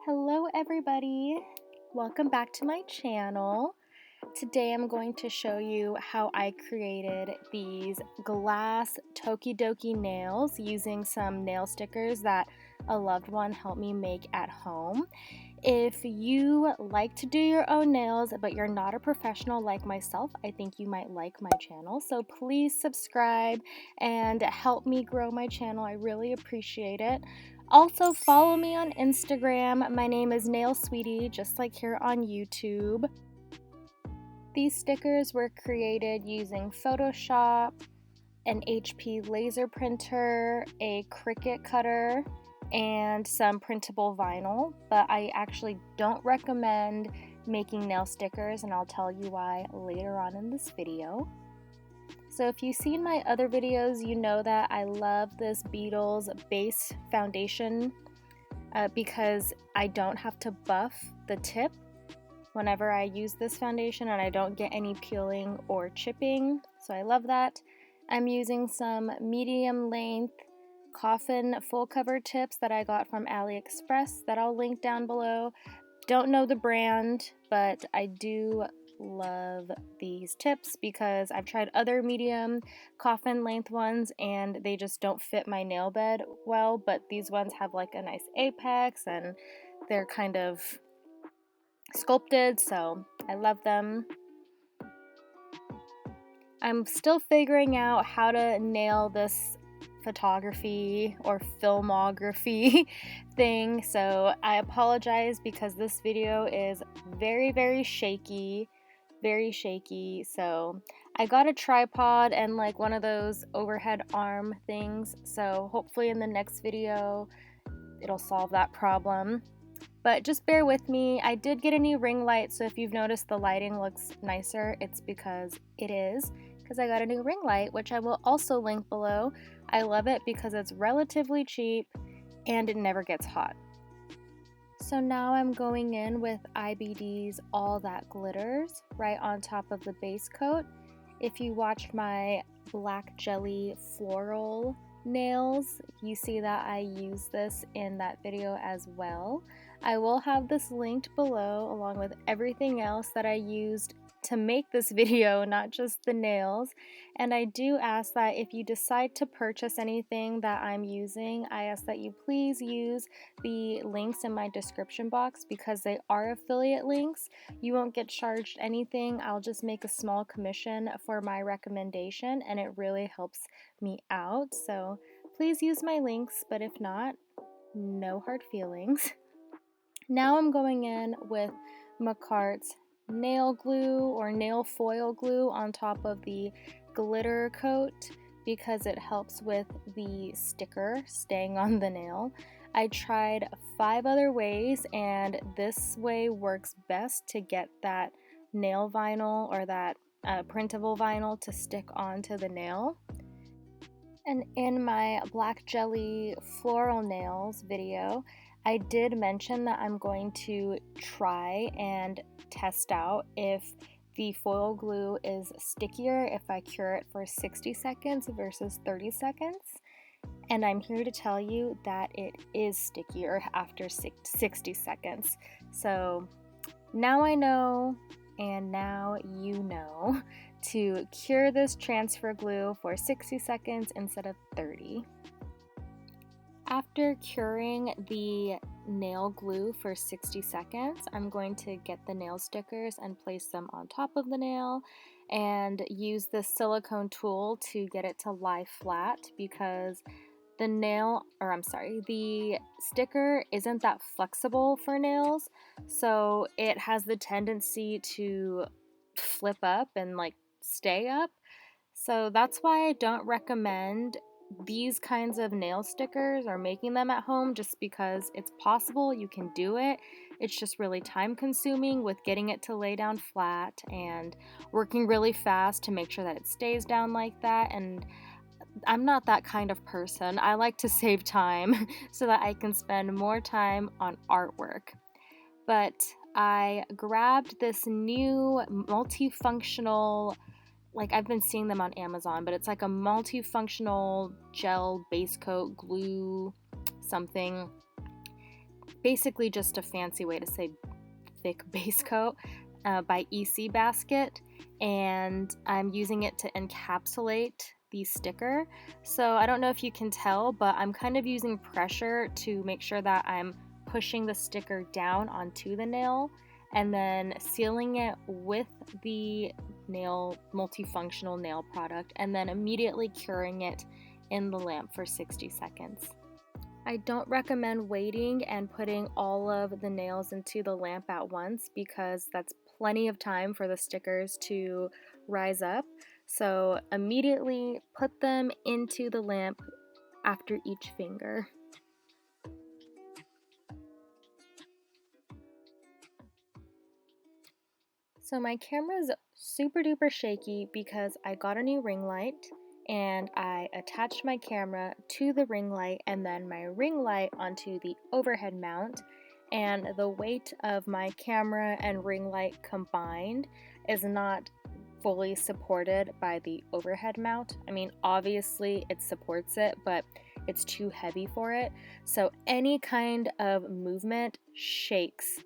Hello everybody, welcome back to my channel. Today I'm going to show you how I created these glass Tokidoki nails using some nail stickers that a loved one helped me make at home. If you like to do your own nails but you're not a professional like myself, I think you might like my channel. So please subscribe and help me grow my channel. I really appreciate it. Also follow me on Instagram. My name is Nail Sweetie, just like here on YouTube. These stickers were created using Photoshop, an HP laser printer, a Cricut cutter, and some printable vinyl, but I actually don't recommend making nail stickers, and I'll tell you why later on in this video. So if you've seen my other videos, you know that I love this Beetles base foundation because I don't have to buff the tip whenever I use this foundation, and I don't get any peeling or chipping, so I love that. I'm using some medium length coffin full cover tips that I got from AliExpress that I'll link down below. Don't know the brand, but I do love these tips because I've tried other medium coffin length ones and they just don't fit my nail bed well, but these ones have like a nice apex and they're kind of sculpted, so I love them. I'm still figuring out how to nail this photography or filmography thing, so I apologize because this video is very shaky, so I got a tripod and like one of those overhead arm things, so hopefully in the next video it'll solve that problem. But just bear with me. I did get a new ring light, so if you've noticed the lighting looks nicer, it's because it is, because I got a new ring light, which I will also link below. I love it because it's relatively cheap and it never gets hot. So now I'm going in with IBD's All That Glitters right on top of the base coat. If you watched my black jelly floral nails, you see that I use this in that video as well. I will have this linked below along with everything else that I used to make this video, not just the nails. And I do ask that if you decide to purchase anything that I'm using, I ask that you please use the links in my description box because they are affiliate links. You won't get charged anything. I'll just make a small commission for my recommendation and it really helps me out. So please use my links, but if not, no hard feelings. Now I'm going in with Makartt's nail glue or nail foil glue on top of the glitter coat because it helps with the sticker staying on the nail. I tried 5 other ways and this way works best to get that nail vinyl or that printable vinyl to stick onto the nail. And in my black jelly floral nails video, I did mention that I'm going to try and test out if the foil glue is stickier if I cure it for 60 seconds versus 30 seconds. And I'm here to tell you that it is stickier after 60 seconds. So now I know, and now you know, to cure this transfer glue for 60 seconds instead of 30. After curing the nail glue for 60 seconds, I'm going to get the nail stickers and place them on top of the nail and use the silicone tool to get it to lie flat because the sticker isn't that flexible for nails, so it has the tendency to flip up and like stay up. So that's why I don't recommend these kinds of nail stickers or making them at home, just because it's possible you can do it. It's just really time consuming with getting it to lay down flat and working really fast to make sure that it stays down like that, and I'm not that kind of person. I like to save time so that I can spend more time on artwork. But I grabbed this new multifunctional, like I've been seeing them on Amazon, but it's like a multifunctional gel base coat glue something. basically just a fancy way to say thick base coat by EC Basket, and I'm using it to encapsulate the sticker. So I don't know if you can tell, but I'm kind of using pressure to make sure that I'm pushing the sticker down onto the nail and then sealing it with the multifunctional nail product, and then immediately curing it in the lamp for 60 seconds. I don't recommend waiting and putting all of the nails into the lamp at once because that's plenty of time for the stickers to rise up. So immediately put them into the lamp after each finger. So my camera is super duper shaky because I got a new ring light and I attached my camera to the ring light and then my ring light onto the overhead mount, and the weight of my camera and ring light combined is not fully supported by the overhead mount. I mean, obviously it supports it, but it's too heavy for it. So any kind of movement shakes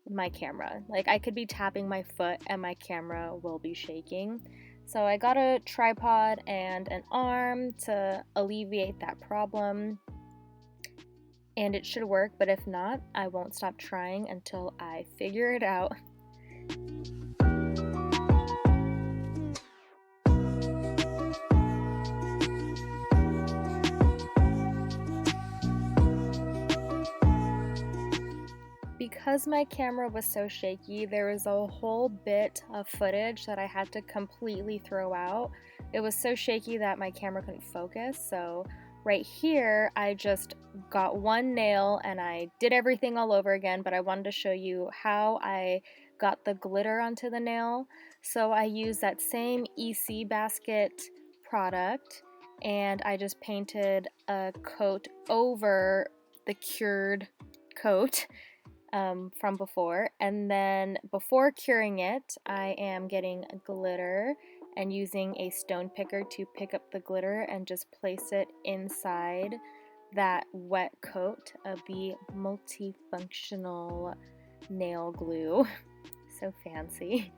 my camera. Like, I could be tapping my foot and my camera will be shaking. So I got a tripod and an arm to alleviate that problem, and it should work, but if not, I won't stop trying until I figure it out. Because my camera was so shaky, there was a whole bit of footage that I had to completely throw out. It was so shaky that my camera couldn't focus, so right here I just got one nail and I did everything all over again, but I wanted to show you how I got the glitter onto the nail. So I used that same EC Basket product and I just painted a coat over the cured coat from before, and then before curing it I am getting glitter and using a stone picker to pick up the glitter and just place it inside that wet coat of the multifunctional nail glue. So fancy.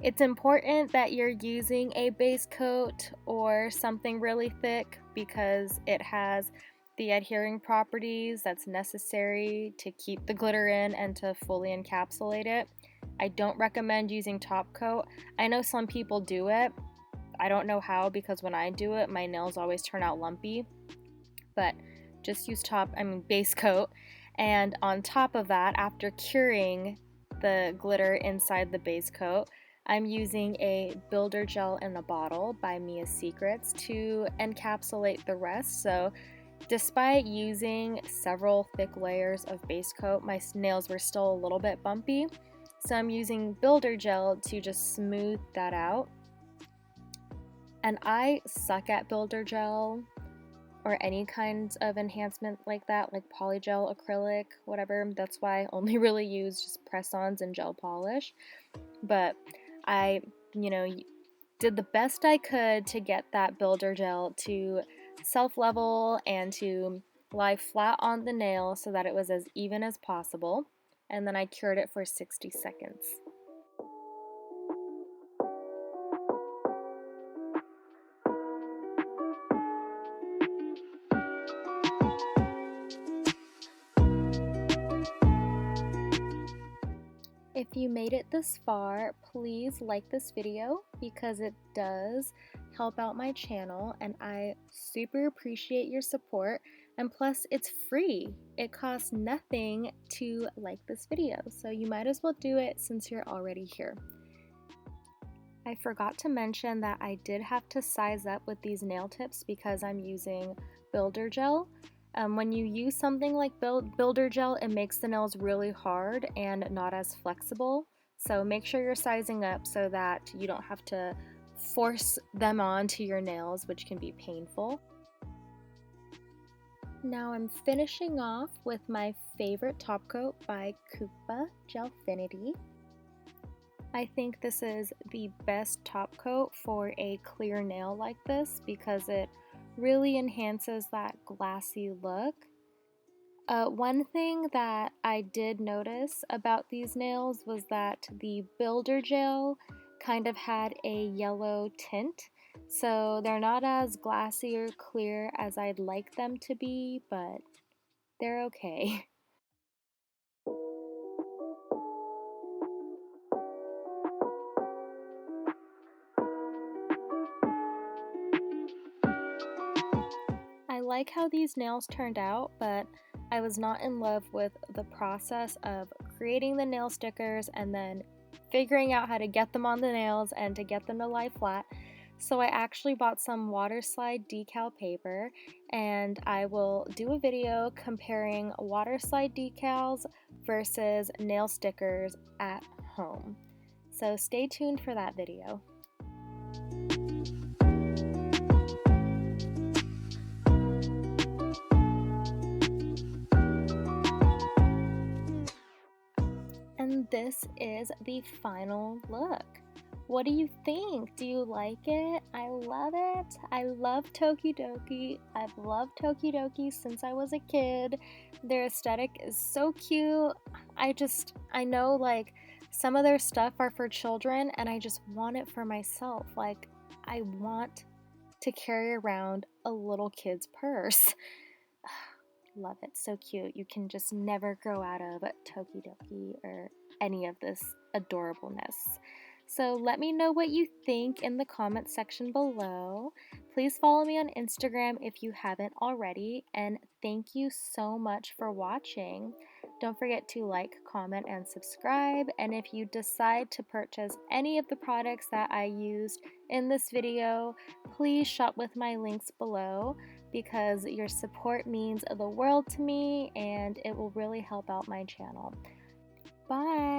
It's important that you're using a base coat or something really thick because it has the adhering properties that's necessary to keep the glitter in and to fully encapsulate it. I don't recommend using top coat. I know some people do it. I don't know how, because when I do it, my nails always turn out lumpy. But just use base coat. And on top of that, after curing the glitter inside the base coat, I'm using a builder gel in a bottle by Mia's Secrets to encapsulate the rest. So despite using several thick layers of base coat, my nails were still a little bit bumpy, so I'm using builder gel to just smooth that out. And I suck at builder gel or any kinds of enhancement like that, like polygel, acrylic, whatever. That's why I only really use just press-ons and gel polish. But I, did the best I could to get that builder gel to self-level and to lie flat on the nail so that it was as even as possible, and then I cured it for 60 seconds. If you made it this far, please like this video because it does help out my channel and I super appreciate your support, and plus it's free. It costs nothing to like this video, so you might as well do it since you're already here. I forgot to mention that I did have to size up with these nail tips because I'm using builder gel. When you use something like builder gel, it makes the nails really hard and not as flexible. So make sure you're sizing up so that you don't have to force them onto your nails, which can be painful. Now I'm finishing off with my favorite top coat by Kupa Gelfinity. I think this is the best top coat for a clear nail like this because it really enhances that glassy look. One thing that I did notice about these nails was that the builder gel kind of had a yellow tint, so they're not as glassy or clear as I'd like them to be, but they're okay. I like how these nails turned out, but I was not in love with the process of creating the nail stickers and then figuring out how to get them on the nails and to get them to lie flat. So I actually bought some water slide decal paper, and I will do a video comparing water slide decals versus nail stickers at home. So stay tuned for that video. And this is the final look. What do you think? Do you like it? I love it. I love Tokidoki. I've loved Tokidoki since I was a kid. Their aesthetic is so cute. I know like some of their stuff are for children and I just want it for myself. Like I want to carry around a little kid's purse. Love it, so cute. You can just never grow out of Tokidoki or any of this adorableness. So let me know what you think in the comment section below. Please follow me on Instagram if you haven't already, and thank you so much for watching. Don't forget to like, comment, and subscribe, and if you decide to purchase any of the products that I used in this video, please shop with my links below, because your support means the world to me and it will really help out my channel. Bye!